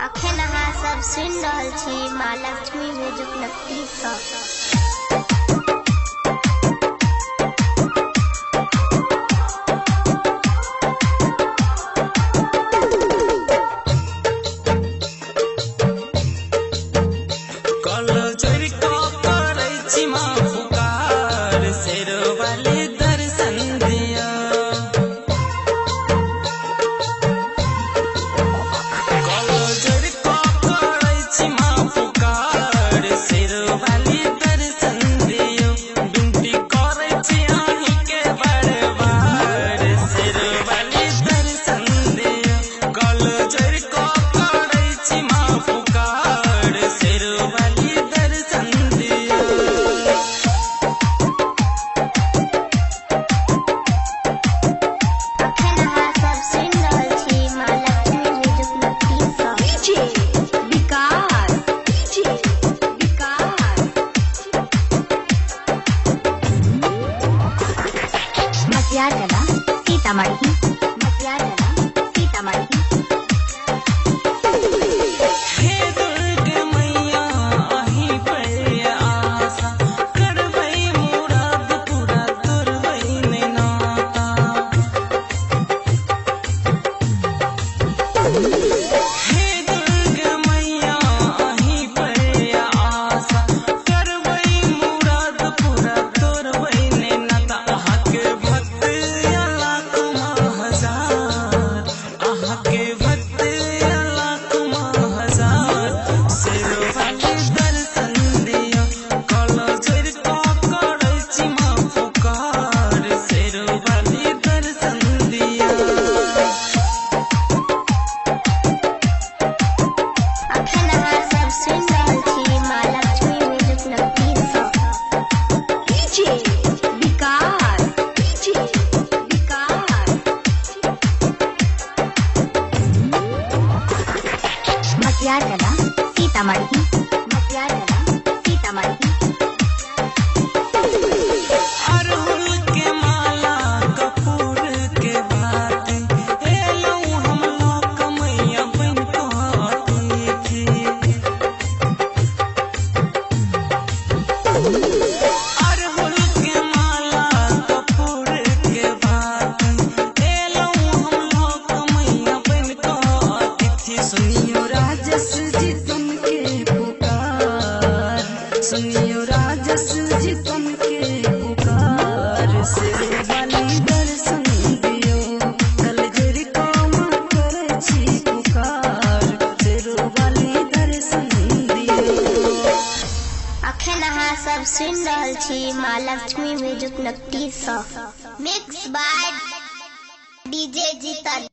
अखन अहाँ सब सुनि रहल छी माँ लक्ष्मी म्यूजिक नक्की सँ। सीतामढ़ी सीतामढ़ी हे दुर्गे मैया आही पे आशा करबै मुराद पूरा तोरबै नै नाता। हे दुर्गे मैया आही पे आशा करबै मुराद पूरा तोरबै नै नाता। आहा के भक्त सीतामढ़ी सीतामढ़ी अरहुल के माला कपूर के बात एलौ हम लोक मैया बन कहती थी। अरहुल के माला कपूर के बात एलौ हम लोक मैया बन कहती थी। सुनियो राजस जी सुनियो राजस जी तुमके पुकार से वाली दर्शन दियो कल जरी काम करे छी पुकार से वाली दर्शन दियो। अखन अहाँ सब सुनि रहल छी माँ लक्ष्मी म्यूजिक नक्की सँ। Mix by DJ Jitan.